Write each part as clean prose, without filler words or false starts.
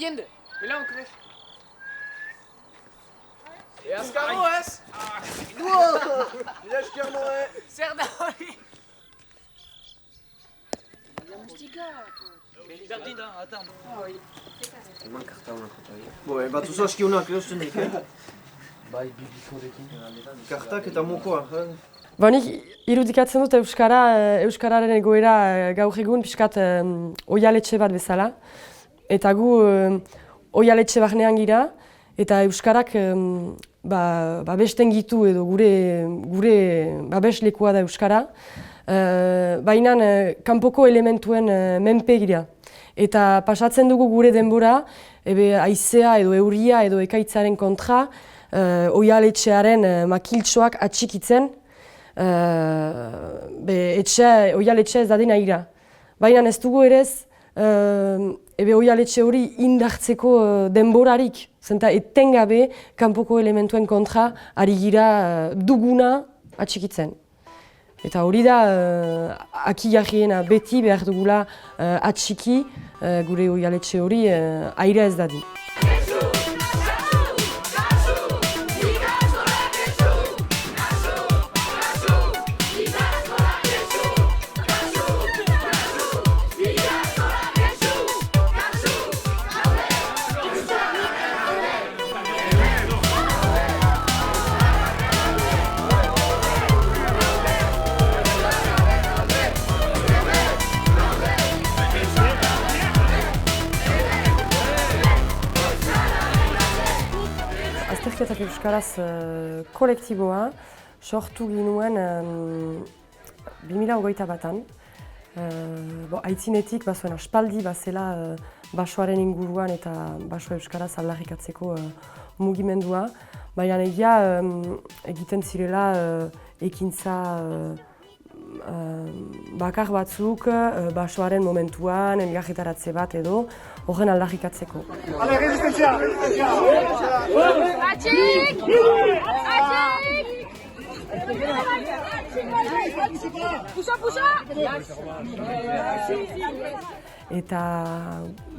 Jende, belaun kreuz. Azkarro ez? Mila esker noe! Zer da hori? Berdin da, atan. Eman karta honak jota. Bo, bat oso aski honak erosten dik, Bai, bibikorekin. Kartak eta mokoa. Nik irudikatzen dut Euskararen egoera gaur egun pixkat oihaletxe bat bezala. Eta gu oihaletxe barnean gira, eta Euskarak babesten gitu edo gure babeslekua da Euskara. Baina kanpoko elementuen menpe gira. Eta pasatzen dugu gure denbora, haizea edo euria edo ekaitzaren kontra, oihaletxearen makiltxoak atxikitzen, oihaletxe ez dadin aira. Baina ez dugu erez, oihaletxe hori indartzeko denborarik, zenta etengabe kanpoko elementuen kontra ari gira duguna atxikitzen. Eta hori da, aki jarriena beti behar dugula atxiki gure oihaletxe hori aira ez dadin. Azterketak Euskaraz kolektiboa sortu ginuen 2021an. Aitzinetik bazuen aspaldi bazela basoaren inguruan eta baso Euskaraz aldarrikatzeko mugimendua. Baina egia egiten zirela ekintza bakar batzuk basoaren momentuan, elgarretaratze bat edo horren aldarrikatzeko. Ale, resistentzia! Atxik! Atxik! Puxa, puxa! Eta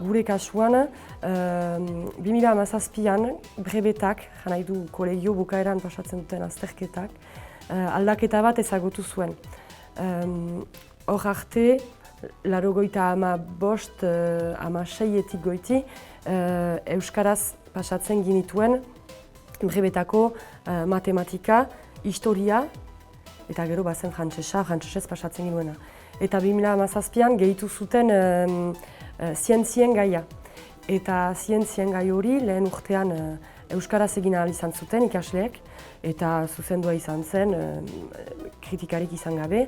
gure kasuan, 2017an brebetak, janai du kolegio bukaeran pasatzen duten azterketak, aldaketa bat ezagutu zuen. Hor arte, 85, 16etik goiti, Euskaraz pasatzen ginituen brebetako matematika, historia, eta gero bazen frantsesez pasatzen ginuena. Eta 2017an gehitu zuten zientzien gaia. Eta zientzien gai hori lehen urtean Euskaraz egin ahal izan zuten ikasleek, eta zuzendua izan zen, kritikarik izan gabe.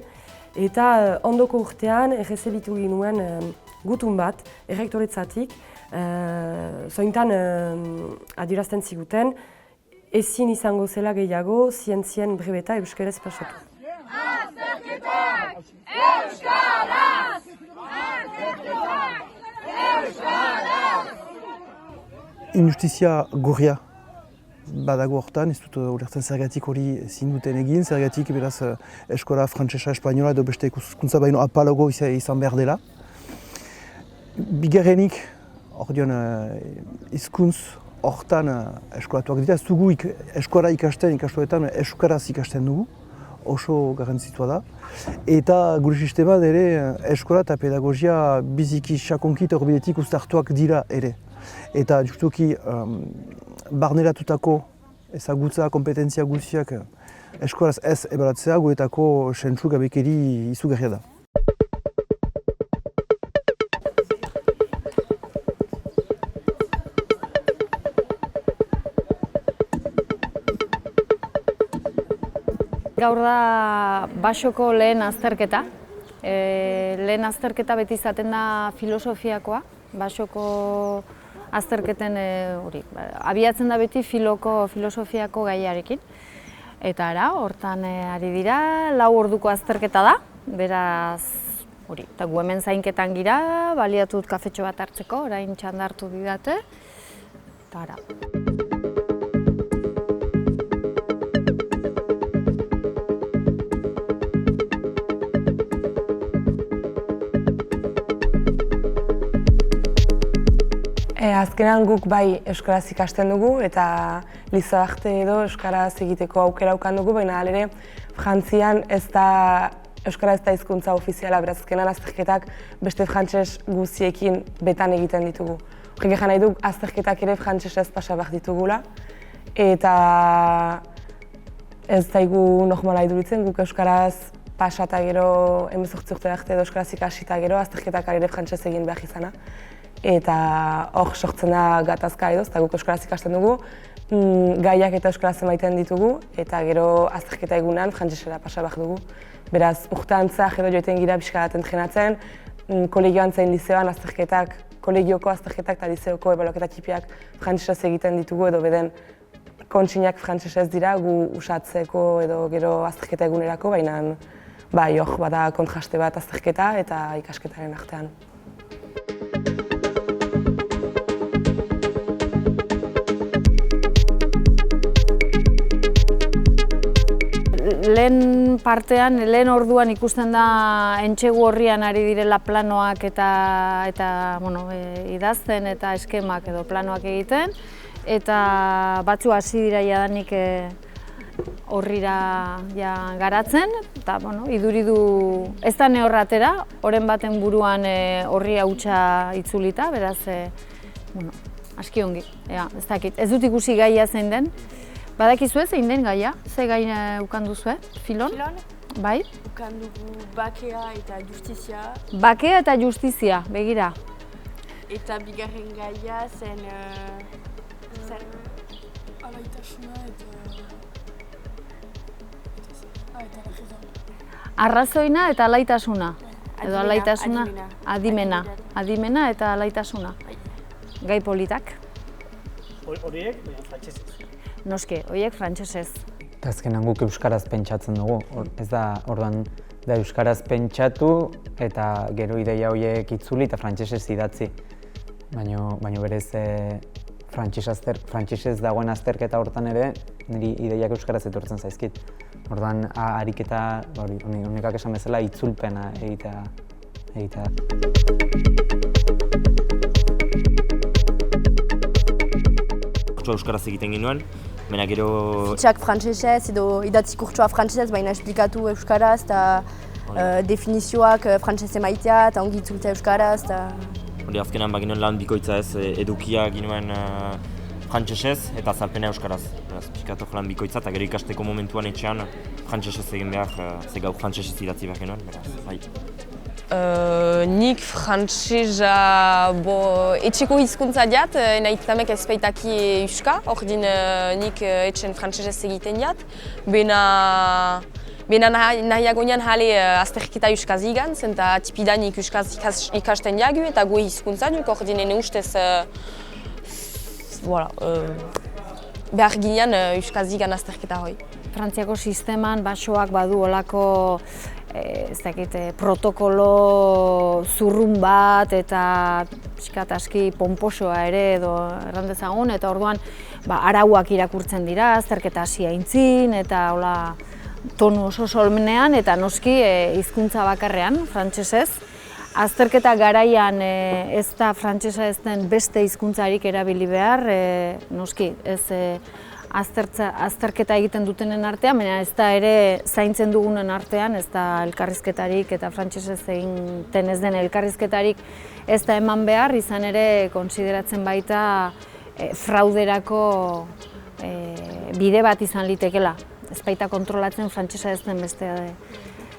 Eta ondoko urtean errezebitu ginuen gutun bat, errektoretzatik, zointan adierazten ziguten, ezin izango zela gehiago zientzien brebeta euskaraz pasatu. Azterketak! Euskaraz! Azterketak! Euskaraz! Injustizia gorria badago hortan, ez dut ulertzen zergatik hori ezin duten egin, zergatik beraz eskola frantsesa, espainola edo beste hizkuntza baino apalago izan behar dela. Bigarrenik, hizkuntz hortan eskolatuak dira, ez dugu eskola ikastoetan euskaraz ikasten dugu, oso garrantzitsua da. Eta gure sistema ere eskola eta pedagogia biziki sakonki eta horbidetik uztartuak dira ere. Eta justuki barneratutako ezagutza, kompetentzia guztiak eskolaz ez ebaratzea guretako sentsu gabekeri izugarria da. Gaur da basoko lehen azterketa. Lehen azterketa beti izaten da filosofiakoa, basoko azterketen abiatzen da beti filosofiako gaiarekin. Eta hortan ari dira, 4 orduko azterketa da, beraz, eta gu hemen zainketan gira, baliatu dut kafetxo bat hartzeko, orain txandartu didate, eta Azkenean guk bai euskaraz ikasten dugu eta lizo arte edo euskaraz egiteko aukera ukan dugu, baina ere Frantzian euskara ez da hizkuntza ofiziala, beraz azkenean azterketak beste frantses guztiekin betan egiten ditugu. Horrek egan nahi du azterketak ere frantsesez pasa behar ditugula eta ez zaigu normala iduritzen, guk euskaraz pasa eta gero 18 urte arte edo euskaraz ikasi eta gero azterketak ere frantsez egin behar izana. Eta hor sortzen da gatazka edo, eta guk euskaraz ikasten dugu, gaiak eta euskaraz emaiten ditugu, eta gero azterketa egunan frantsesera pasa behar dugu. Beraz, urteantzak edo joiten gira pixka bat entrenatzen, kolegioan zein lizeoan azterketak, kolegioko azterketak eta lizeoko ebaluaketa tipiak frantsesez egiten ditugu edo beden kontsinak frantsesez dira gu usatzeko edo gero azterketa egunerako, baina bai hor bada kontraste bat azterketa eta ikasketaren artean. Lehen partean, lehen orduan ikusten da entsegu horrian ari direla planoak eta idazten eta eskemak edo planoak egiten. Eta batzu hasi dira jadanik horrira garatzen. Eta iduri du ez da nehorratera, oren baten buruan horri hautsa itzulita, beraz aski ongi. Ez dakit, ez dut ikusi gaia zein den. Badakizue zein den gaia? Ze gai ukan duzue? Filon? Filon? Bai? Ukan dugu bakea eta justizia. Bakea eta justizia, begira. Eta bigarren gaia zen... Alaitasuna Arrazoina eta alaitasuna. Edo alaitasuna, adimena eta alaitasuna. Gai politak. Horiek, frantsesez. Noske, horiek frantsesez. Eta azkenan guk euskaraz pentsatzen dugu. Ez da, orduan, da euskaraz pentsatu eta gero ideia horiek itzuli eta frantsesez idatzi. Baina berez frantsesez dagoen azterketa hortan ere, niri ideiak euskaraz etortzen zaizkit. Orduan, ariketa, honekak esan bezala, itzulpena egitea. Euskaraz egiten ginuen, baina gero... Fitxak frantsesez edo idatzi kurtsoa frantsesez, baina esplikatu euskaraz eta definizioak frantsesez emaitea eta ongi itzultzea euskaraz. Hori azkenan baginuen lan bikoitza ez, edukia ginuen frantsesez eta azalpena euskaraz. Pixkatu lan bikoitza eta gero ikasteko momentuan etxean frantsesez egin behar, ze gau frantsesez idatzi behar genuen, beraz. Nik frantsesa etxeko hizkuntza diat, nahitamek ez baitaki euska, ordin nik etxen frantsesez egiten diat. Bena nahiagonean jale azterketa euskaz igan, zenta tipidan nik euskaz ikasten diagu eta goe hizkuntza duk, ordin ene ustez behar ginean euskaz igan azterketa hoi. Frantziako sisteman basoak badu olako protokolo zurrun bat eta aski pomposoa ere edo errandezagun, eta orduan arauak irakurtzen dira, azterketa hasi aintzin eta tonu oso solmenean eta noski hizkuntza bakarrean, frantsesez. Azterketa garaian ez da frantsesa ez den beste hizkuntzarik erabili behar, noski ez azterketa egiten dutenen artean, baina ez da ere zaintzen dugunen artean, ez da elkarrizketarik eta frantsesez egiten ez den elkarrizketarik ez da eman behar, izan ere konsideratzen baita frauderako bide bat izan litekela. Ez baita kontrolatzen frantsesa ez den beste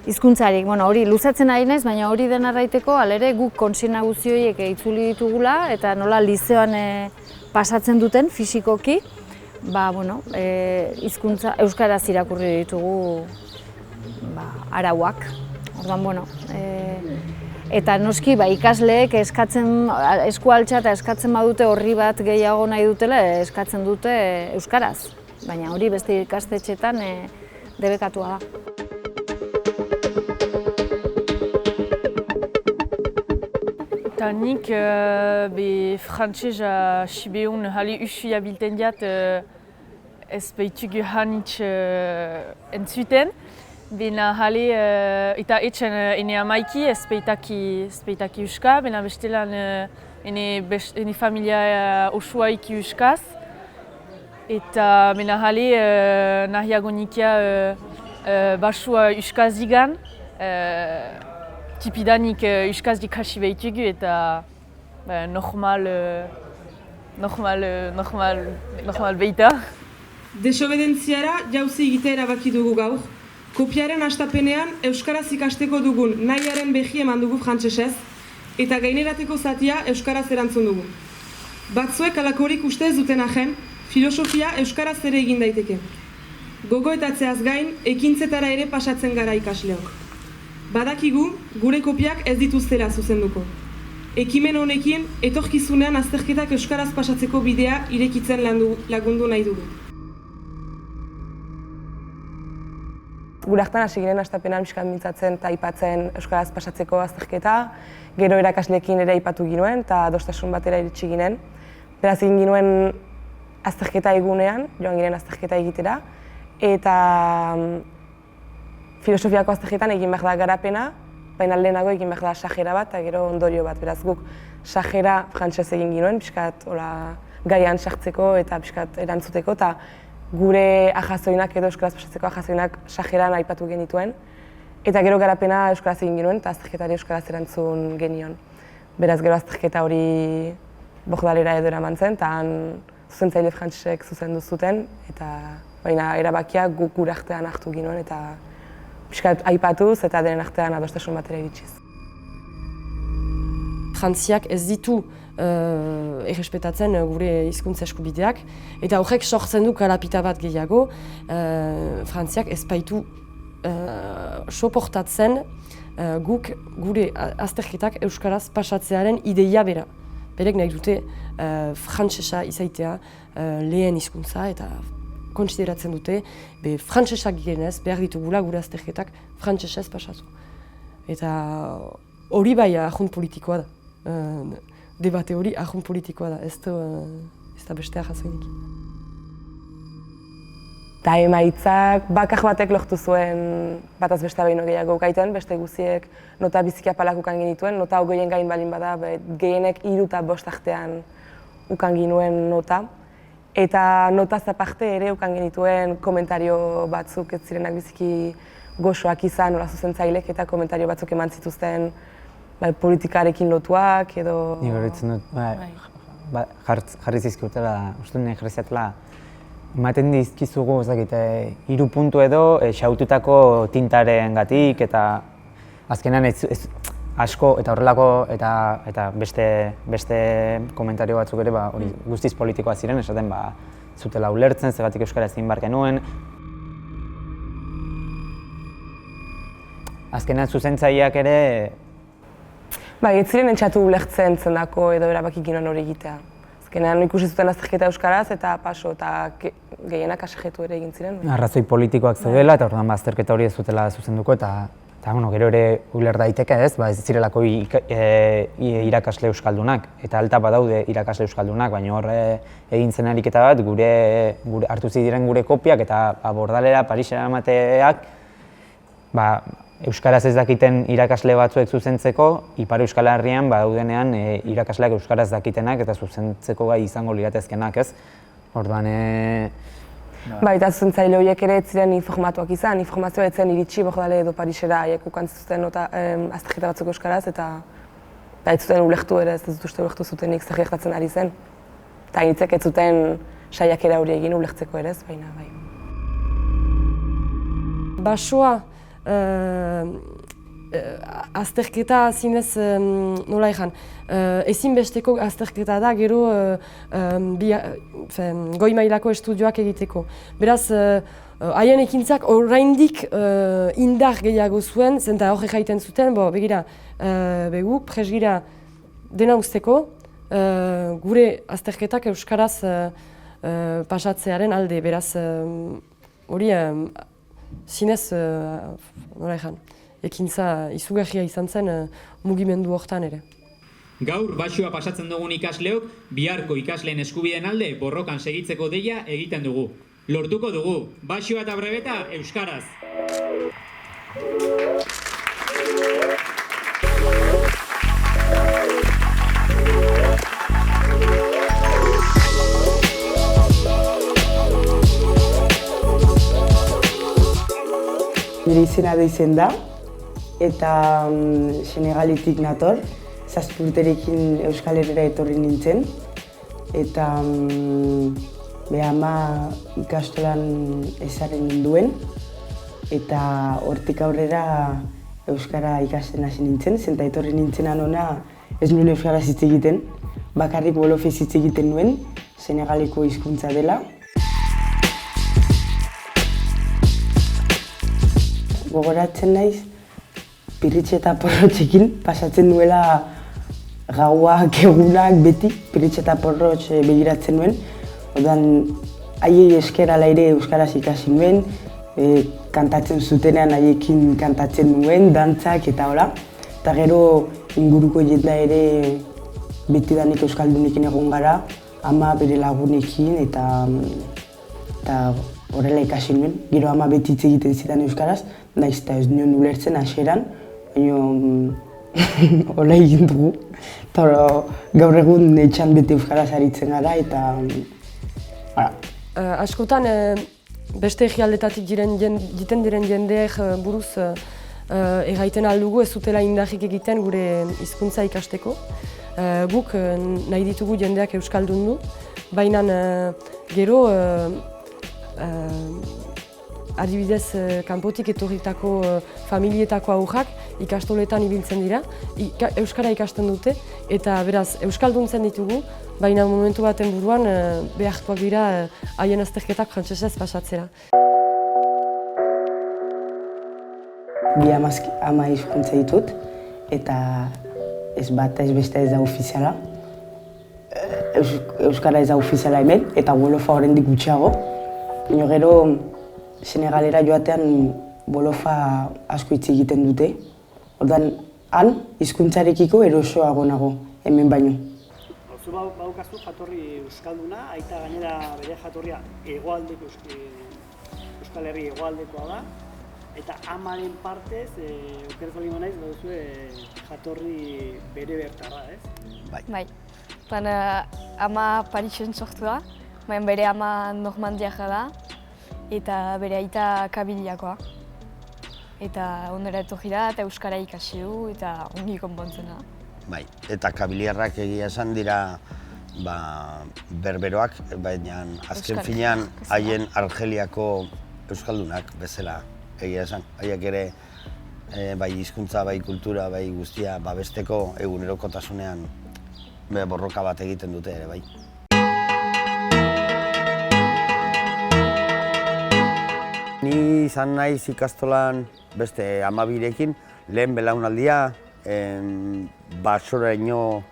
hizkuntzarik. Hori luzatzen ari naiz, baina hori den arraiteko, alere guk konsigna guzti horiek itzuli ditugula eta nola lizeoan pasatzen duten fisikoki, hizkuntza euskaraz irakurri ditugu arauak. Orduan, eta noski ikasleek eskualtza eta eskatzen badute horri bat gehiago nahi dutela eskatzen dute euskaraz. Baina hori beste ikastetxetan debekatua da. Eta nik frantsesa sibeun hale usu abilten diat ez baitugu hanitz entzuten. Bena hale eta etxen ene amaiki ez baitaki euska, bena bestelan ene familia osoa iki euskaz. Eta mena jale nahiago nikia basua euskaz digan. Tipidanik euskaz dikasi behitugu eta normal behita. Desobedentziara jauzi egitea erabaki dugu gaur. Kopiaren hastapenean euskaraz ikasteko dugun nahiaren behi eman dugu frantsesez eta gainerateko zatia euskaraz erantzun dugu. Batzuek alakorik ustez duten ahen, filosofia euskaraz ere egin daiteke. Gogoetatzeaz gain, ekintzetara ere pasatzen gara ikasleok. Badakigu, gure kopiak ez dituztela zuzenduko. Ekimen honekin, etorkizunean azterketak euskaraz pasatzeko bidea irekitzen lagundu nahi dugu. Gure hartan hasi ginen hastapenean pixkat mintzatzen eta aipatzen euskaraz pasatzeko azterketa, gero irakasleekin ere aipatu ginuen eta adostasun batera iritsi ginen. Beraz egin ginuen azterketa egunean, joan ginen azterketa egitera, eta filosofiako azterketan egin behar da garapena, baina lehenago egin behar da sajera bat eta gero ondorio bat. Beraz guk sajera frantsez egin ginuen, pixkat gaian sartzeko eta pixkat erantzuteko, eta gure ahazoinak edo euskaraz pasatzeko ahazoinak sajeran aipatu genituen. Eta gero garapena euskaraz egin genuen eta azterketari euskaraz erantzun genion. Beraz gero azterketa hori Bogdalera edo eraman zen, eta han zuzentzaile frantsesek zuzendu zuten, eta baina erabakia guk gure artean hartu ginoen eta pixkat aipatuz eta denen artean adostasun batera iritsiz. Frantziak ez ditu errespetatzen gure hizkuntza eskubideak, eta horrek sortzen du kalapita bat gehiago. Frantziak ez baitu soportatzen guk gure azterketak euskaraz pasatzearen ideia bera. Berek nahi dute frantsesa izaitea lehen hizkuntza eta kontsideratzen dute frantsesak genez behar ditugula gure azterketak frantsesez pasatu. Eta hori bai ahun politikoa da. Debate hori ahun politikoa da, ez da beste ahazoinik. Eta emaitzak bakar batek lortu zuen bataz beste baino gehiago gaiten, beste guziek nota biziki apalak ukan genituen, nota hogeien gain balin bada, gehienek 3 eta 5 artean ukan ginuen nota. Eta notaz aparte ere ukan genituen komentario batzuk ez zirenak biziki goxoak izan, nola zuzentzailek eta komentario batzuk eman zituzten politikarekin lotuak edo... Nik horretzen dut, jarri zizkiutela, uste dut jarriziatela, ematen dizkizugu, ez dakit, 3 puntu edo xaututako tintaren gatik eta azkenean asko eta horrelako eta beste komentario batzuk ere hori guztiz politikoa ziren, esaten zutela ulertzen, zergatik euskara ezin bar genuen. Azkenean zuzentzaileak ere... Ez ziren entxatu ulertzen zendako edo erabaki ginoen hori egitea. Azkenean ikusi zuten azterketa euskaraz eta paso eta gehienak asegetu ere egin ziren. Arrazoi politikoak zeudela eta orduan azterketa hori ez zutela zuzenduko eta gero ere uler daiteke ez zirelako irakasle euskaldunak eta alta badaude irakasle euskaldunak, baina hor egin zen ariketa bat gure hartu ziren gure kopiak eta Bordalera, Parisera emateak euskaraz ez dakiten irakasle batzuek zuzentzeko, Ipar Euskal Herrian badaudenean irakasleak euskaraz dakitenak eta zuzentzeko gai izango liratezkenak, ez? Orduan... Eta zuzentzaile horiek ere ez ziren informatuak izan, informazioa ez zen iritsi Bogdale edo Parisera haiek ukan zuten azterketa batzuk euskaraz eta ez zuten ulertu ere, ez dut uste ulertu zutenik zer gertatzen ari zen. Eta initzek ez zuten saiakera hori egin ulertzeko ere ez, baina bai. Basoa azterketa zinez, nola ezan, ezinbesteko azterketa da gero goi mailako estudioak egiteko. Beraz, haien ekintzak oraindik indar gehiago zuen, zenta horrek jaiten zuten, begira, begu, presgira dena usteko, gure azterketak euskaraz pasatzearen alde, beraz, hori zinez, nola ezan, ekintza izugarria izan zen mugimendu hortan ere. Gaur, Baxua pasatzen dugun ikasleok, biharko ikasleen eskubideen alde borrokan segitzeko deia egiten dugu. Lortuko dugu, Baxua eta Brebeta euskaraz! nire izena da izen da, eta Senegaletik nator, 7 urterekin Euskal Herrira etorri nintzen, eta ama ikastolan ezaren ninduen, eta hortik aurrera Euskara ikasten hasi nintzen, zenta etorri nintzenan ona ez nuen Euskaraz hitz egiten, bakarrik wolofez hitz egiten nuen, Senegaleko hizkuntza dela. Gogoratzen naiz, pirritxe eta porrotxekin pasatzen duela gauak, egunak, beti pirritxe eta porrotx begiratzen nuen. Orduan, haiei esker ala ere Euskaraz ikasi nuen, kantatzen zutenean haiekin kantatzen nuen, dantzak eta hola. Eta gero inguruko jenda ere betidanik Euskaldunekin egon gara, ama bere lagunekin eta horrela ikasi nuen. Gero ama beti hitz egiten zidan Euskaraz, naiz eta ez nion ulertzen hasieran, baina hola egin dugu. Eta gaur egun etxan beti Euskaraz aritzen gara eta askotan beste egialdetatik jiten diren jendeek buruz erraiten aldugu ez zutela indarrik egiten gure hizkuntza ikasteko. Guk nahi ditugu jendeak euskaldundu, baina gero adibidez kanpotik etorritako familietako aurrak ikastoletan ibiltzen dira, euskara ikasten dute eta beraz euskalduntzen ditugu, baina momentu baten buruan behartuak dira haien azterketak frantsesez pasatzera. Bi ama hizkuntza ditut eta ez bata ez beste ez da ofiziala. Euskara ez da ofiziala hemen eta wolofa oraindik gutxiago. Baina gero Senegalera joatean wolofa asko hitz egiten dute. Orduan, han hizkuntzarekiko erosoago nago hemen baino. Zu baukazu jatorri euskalduna, aita gainera bere jatorria hegoaldeko Euskal Herri hegoaldekoa da. Eta amaren partez, okerez bali naiz, baduzue jatorri bere bertarra, ez? Bai. Ama Parisen sortu da, baina bere ama Normandiaka da, eta bere aita Kabiliakoa. Eta ondera etorri da, eta Euskara ikasi du, eta ongi konpontzen da. Bai, eta kabiliarrak egia esan dira berberoak, baina azken finean haien Argeliako euskaldunak bezala egia esan. Haiek ere bai hizkuntza, bai kultura, bai guztia babesteko egunerokotasunean borroka bat egiten dute ere bai. Ni izan naiz ikastolan beste 12rekin, lehen belaunaldia, basoraino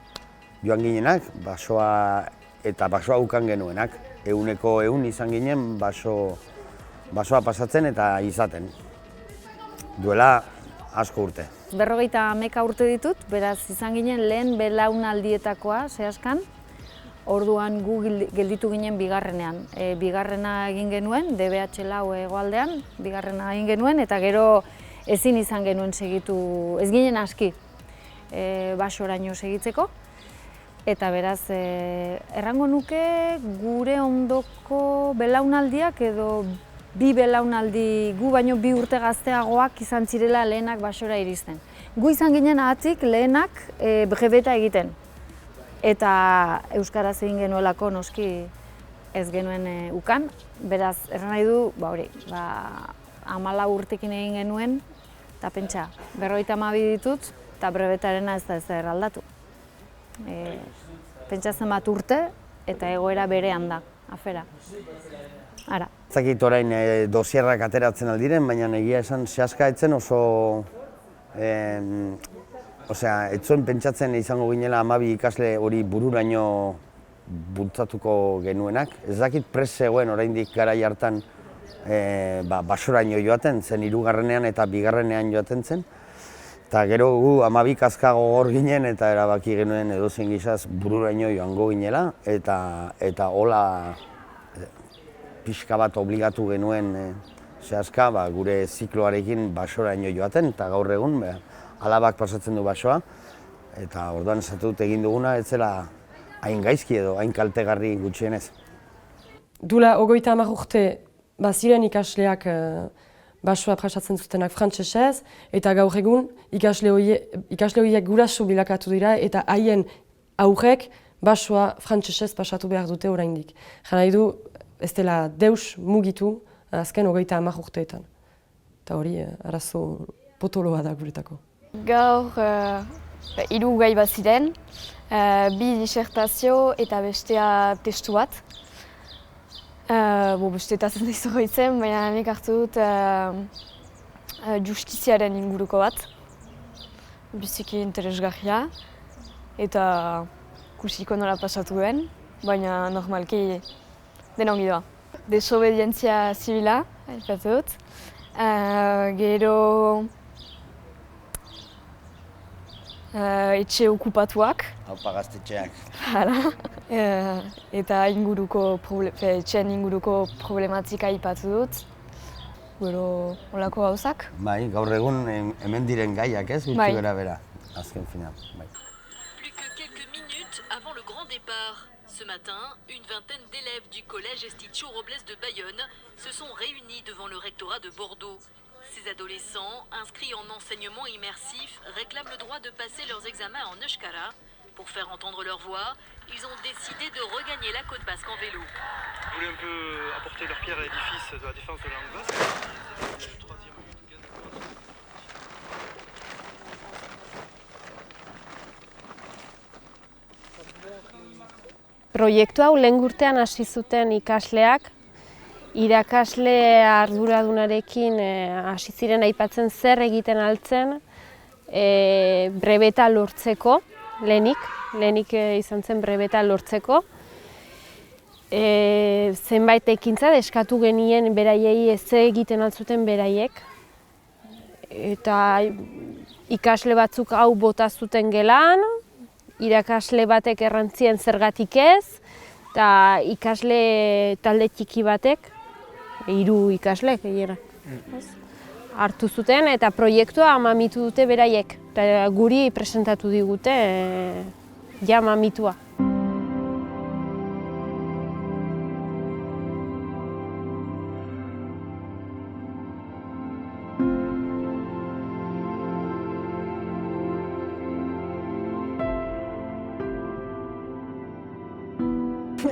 joan ginenak, basoa ukan genuenak. Eguneko izan ginen basoa pasatzen eta izaten. Duela asko urte. 50 urte ditut, beraz izan ginen lehen belaunaldietakoa, zehazkan. Orduan gu gelditu ginen bigarrenean. Bigarrena egin genuen, DBH lau hegoaldean, bigarrena egin genuen, eta gero ezin izan genuen segitu, ez ginen aski basoraino segitzeko. Eta beraz, errango nuke gure ondoko belaunaldiak edo bi belaunaldi, gu baino 2 urte gazteagoak izan zirela lehenak basora iristen. Gu izan ginen ahatik lehenak brebeta egiten. Eta euskaraz egin genuelako noski ez genuen ukan. Beraz, erran nahi du, 14 urtekin egin genuen, eta pentsa, 52 ditut, eta brebetarena ez da ezer aldatu. Pentsa zenbat urte eta egoera berean da, afera. Ara. Ez dakit orain dosierrak ateratzen aldiren, baina egia esan zehazka etzen oso... ez zuen pentsatzen izango ginela 12 ikasle hori bururaino bultzatuko genuenak. Ez dakit prest zegoen oraindik garai hartan basoraino joaten zen, 3. eta 2. joaten zen. Eta gero gu 12 kaskago hor ginen eta erabaki genuen edozein gizaz bururaino joango ginela. Eta hola pixka bat obligatu genuen zehazka gure zikloarekin basoraino joaten eta gaur egun alabak pasatzen du basoa. Eta orduan esatu dut egin duguna ez zela hain gaizki edo hain kaltegarri gutxienez. Duela 30 urte baziren ikasleak basoa prasatzen zutenak frantsesez, eta gaur egun ikasle horiek guraso bilakatu dira eta haien aurrek basoa frantsesez pasatu behar dute oraindik. Jan nahi du, ez dela deus mugitu azken 30 urteetan. Eta hori arazo potoloa da guretako. Gaur 3 gai bat ziren, 2 disertazio eta bestea testu bat. Beste eta zen dizu goitzen, baina nik hartu dut justiziaren inguruko bat. Biziki interesgarria eta ikusiko nola pasatu den, baina normalki dena ongi doa. Desobedientzia zibila, aipatu dut. Gero etxe okupatuak. Haupa gaztetxeak. Eta etxean inguruko problematika aipatu dut. Gero olako gauzak. Bai, gaur egun hemen diren gaiak ez, gutxi bera bera. Azken final. Plus que quelques minutes avant le grand départ. Ce matin, une vingtaine d'élèves du collège Estitio Robles de Bayonne se sont réunis devant le rectorat de Bordeaux. Ces adolescents, inscrits en enseignement immersif, réclament le droit de passer leurs examens en euskara. Pour faire entendre leur voix, ils ont décidé de regagner la côte basque en vélo. Ils voulaient un peu apporter leur pierre à l'édifice de la défense de la langue basque. Proiektu hau lehen urtean hasi zuten ikasleak, irakasle arduradunarekin hasi ziren aipatzen zer egiten altzen brebeta lortzeko, lehenik izan zen brebeta lortzeko. Zenbait ekintza eskatu genien beraiei ze egiten altzuten beraiek. Eta ikasle batzuk hau bota zuten gelan, irakasle batek errantzien zergatik ez, eta ikasle talde txiki batek, 3 ikasle hartu zuten eta proiektua mamitu dute beraiek. Eta guri presentatu digute ja mamitua.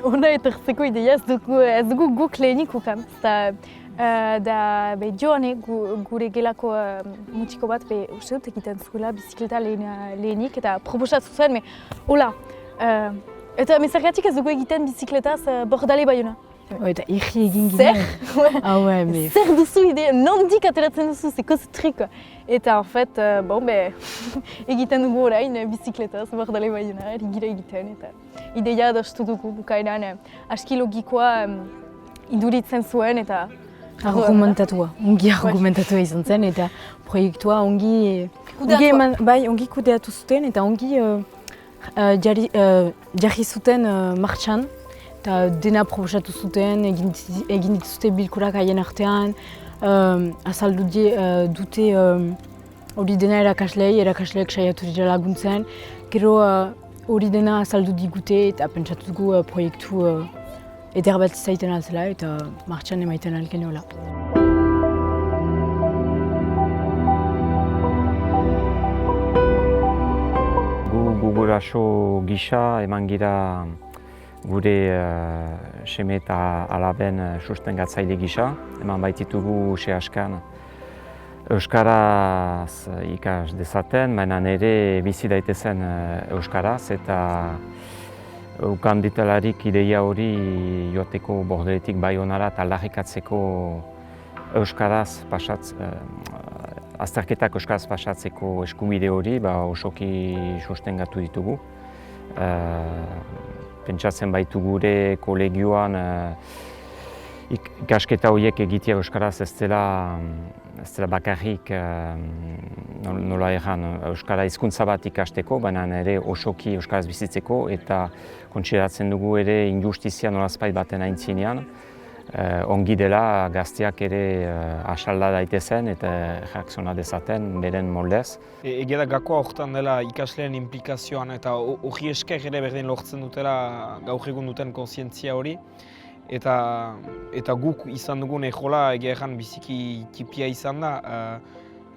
Hona etortzeko ideia ez dugu guk lehenik ukan. Da joane gure gelako mutiko bat uste dut egiten zuela bizikleta lehenik eta proposatu zuen, hola, eta zergatik ez dugu egiten bizikletaz Bordale Bayona. Eta irri egin ginen. Zer duzu idea, nondik ateratzen duzu, zeko zutrik. Eta en fait, egiten dugu orain bizikletaz Bordale Bayona, gira egiten. Ideia adostu dugu bukaeran aski logikoa iduritzen zuen eta ongi argumentatua izan zen eta proiektua ongi kudeatu zuten eta ongi jarri zuten martxan. Eta dena proposatu zuten, egin dituzte bilkurak haien artean, azaldu dute hori dena erakasleek saiatu dira laguntzen. Gero hori dena azaldu digute eta pentsatu dugu proiektu eder bat izaiten altzela eta martxan emaiten alken hola. Gu guraso gisa eman gira gure seme eta alaben sustengatzaile gisa, eman baititugu sehaskan euskaraz ikas dezaten, baina ere bizi daitezen euskaraz eta ukan ditelarik ideia hori joateko Bordeletik Bayonara eta aldarrikatzeko euskaraz azterketak euskaraz pasatzeko eskubide hori osoki sustengatu ditugu. Pentsatzen baitu gure kolegioan ikasketa horiek egitea euskaraz ez dela bakarrik nola erran euskara hizkuntza bat ikasteko, baina ere osoki euskaraz bizitzeko eta kontsideratzen dugu ere injustizia nolazpait baten aintzinean. Ongi dela gazteak ere asalda daitezen eta reakziona dezaten beren moldez. Egia da gakoa horretan dela ikasleen implikazioan eta hori esker ere berdin lortzen dutela gaur egun duten kontzientzia hori. eta guk izan dugun ejola egia egan biziki tipia izan da.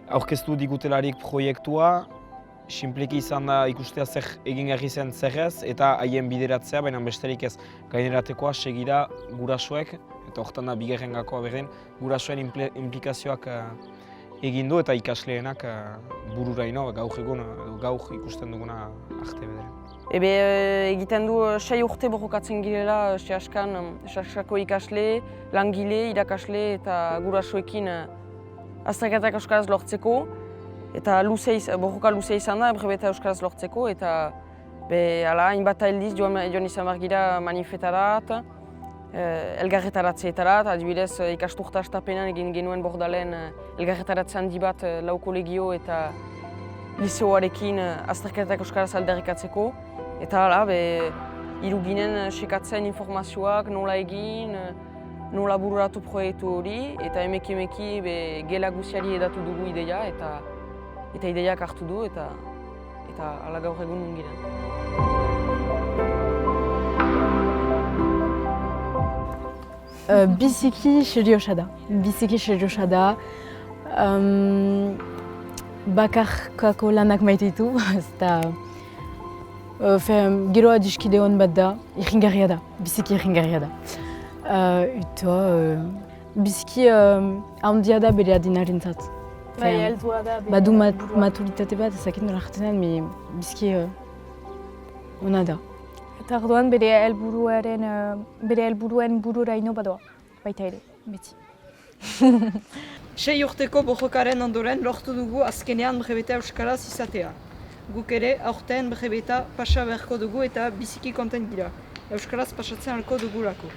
Aurkeztu digutelarik proiektua, sinpleki izan da ikustea zer egin garri zen zer ez, eta haien bideratzea, baina besterik ez gaineratekoa segida gurasoek, eta horretan da bigarren gakoa berdin, gurasoen implikazioak egin du eta ikasleenak bururaino gaur egun, gaur ikusten duguna arte bederen. Ebe egiten du 6 urte borrokatzen girela Sehaskako ikasle, langile, irakasle eta gurasoekin azterketak euskaraz lortzeko. Eta borroka luzea izan da, brebeta euskaraz lortzeko. Eta hainbat aldiz joan izan behar gira manifetarat, elgarretaratzeetarat, adibidez ikasturta astapenan egin genuen Bordalen elgarretaratze handi bat lau kolegio eta liseoarekin azterketak euskaraz aldarrikatzeko. Eta hiru ginen sekatzen informazioak nola egin, nola bururatu proiektu hori, eta emeki gela guziari edatu dugu ideia, eta ideiak hartu du, eta hala gaur egun ungiren. Biziki seriosa da. Bakarkako lanak maite ditu, gero adiskide hon bat da, irringarria da, biziki irringarria da. Eta biziki handia da bere adinarentzat. Badu maturitate bat, ezakit nola jartzen den, biziki ona da. Eta orduan bere helburuen bururaino badoa, baita ere, beti. 6 urteko borrokaren ondoren lortu dugu azkenean brebeta euskaraz izatea. Guk ere aurten brebeta pasa beharko dugu eta biziki kontent gira. Euskaraz pasatzen halko dugulako.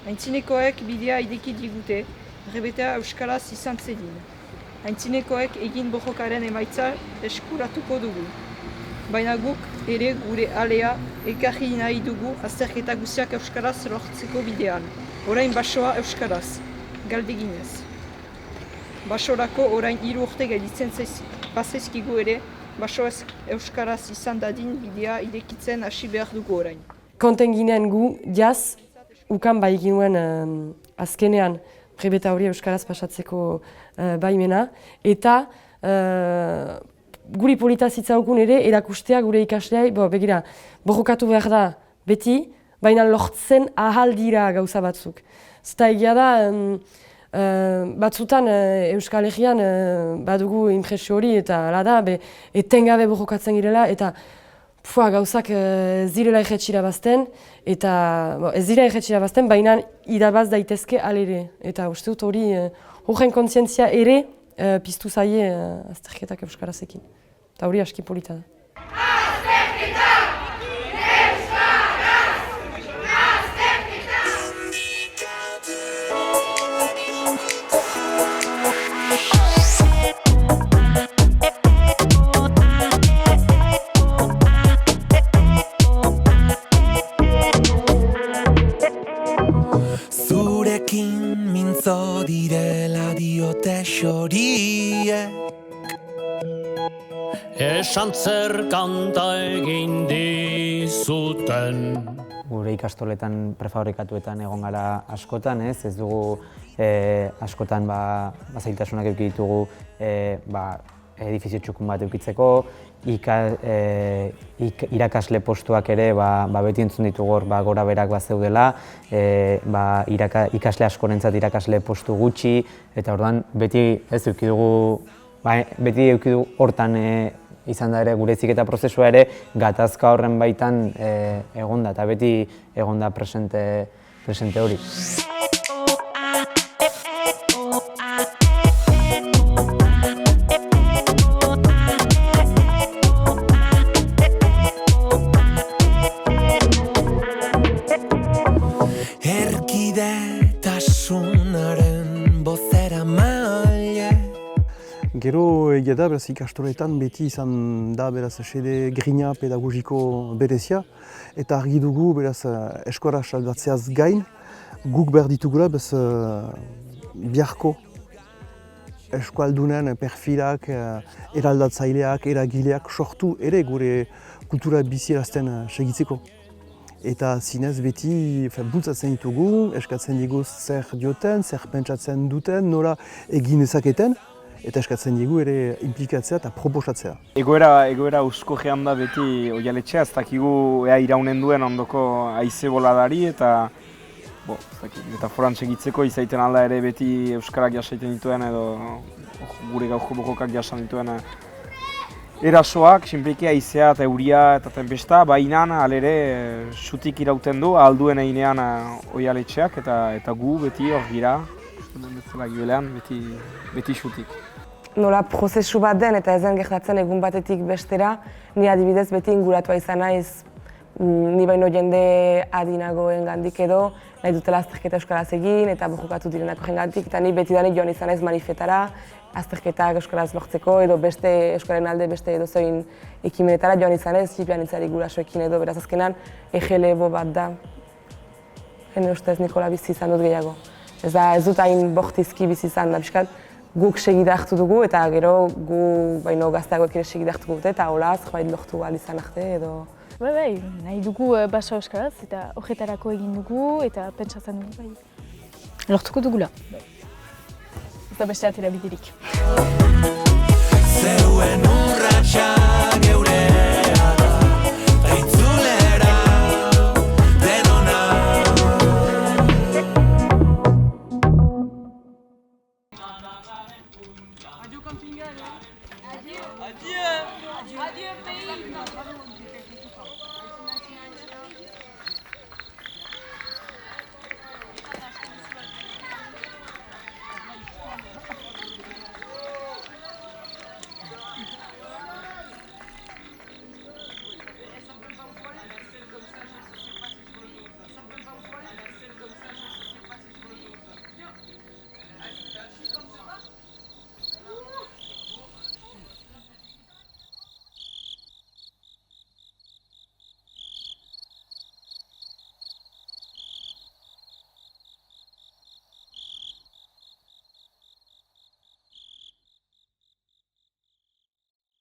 Aintzinekoek bidea ideki digute, brebeta euskaraz izan zedin. Aintzinekoek egin borrokaren emaitza eskuratuko dugu. Baina guk ere gure alea ekarri nahi dugu azterketa guziak euskaraz lortzeko bidean. Orain basoa euskaraz, galdeginez. Basorako orain 3 urte gelditzen bazaizkigu ere, baso euskaraz izan dadin bidea irekitzen hasi behar dugu orain. Konten ginen gu, jaz, ukan bai ginuen azkenean brebeta hori euskaraz pasatzeko baimena, eta guri polita zitzaukun ere erakustea gure ikasleai, begira, borrokatu behar da beti, baina lortzen ahal dira gauza batzuk. Zeta egia da, batzutan Euskal Herrian badugu impresio hori eta hala da, etengabe borrokatzen girela eta gauzak zirela erretxira bazten, eta ez dira erretxira bazten, baina irabaz daitezke alere. Eta uste dut hori horren kontzientzia ere piztu zaie azterketak euskarazekin. Eta hori aski polita da. Mintzo direla diote xoriek Esan zer kanta egin dizuten Gure ikastoletan prefabrikatuetan egon gara askotan, ez dugu askotan zailtasunak eduki ditugu edifizio txukun bat edukitzeko, irakasle postuak ere beti entzun ditugu hor gora berak zeudela, ikasle askorentzat irakasle postu gutxi, eta orduan beti eduki dugu hortan izan da ere gure heziketa prozesua ere gatazka horren baitan egonda, eta beti egonda presente hori. Gero egia da, beraz ikastoletan beti izan da beraz sede grina pedagogiko berezia, eta argi dugu beraz eskora salbatzeaz gain, guk behar ditugula beraz biharko eskualdunen perfilak, eraldatzaileak, eragileak sortu ere gure kultura bizirazten segitzeko. eta zinez beti bultzatzen ditugu, eskatzen digu zer dioten, zer pentsatzen duten, nola egin ezaketen, eta eskatzen digu ere implikatzea eta proposatzea. Egoera usko gehan da beti Oialetxea, ez dakigu ea iraunen duen ondoko haize boladari eta metaforan segitzeko izaiten alda ere beti euskarak jasaiten dituen edo gure gaurko bokokak jasan dituen erasoak, sinpleki haizea eta euria eta tempesta, baina alere xutik irauten du, alduen einean Oialetxeak eta gu beti hor gira, beti xutik. Nola prozesu bat den eta ezen gertatzen egun batetik bestera, ni adibidez beti inguratua izan naiz, ni baino jende adinagoen gandik edo, nahi dutela azterketa euskaraz egin eta bojokatu direnako jengandik, eta ni betidanik joan izan naiz manifetara, azterketak euskaraz lortzeko edo beste euskararen alde beste edozein ekimenetara joan izan ez, jipian itzari gurasoekin edo, beraz azkenan egelebo bat da. Hene ustez Nikola bizi izan dut gehiago. Ez dut hain bortizki bizi izan da, pixkat, guk segida hartu dugu eta gero gu baino gazteagoek ere segida hartu dute eta hola zerbait lortu ahal izan arte edo. Bai, nahi dugu baso euskaraz eta horretarako egin dugu eta pentsatzen dugu bai. Lortuko dugula. Ez da beste atera biderik. Zeuen urratxa geurea da, aitzulera denona. Adieu camping. Adieu. Adieu pays.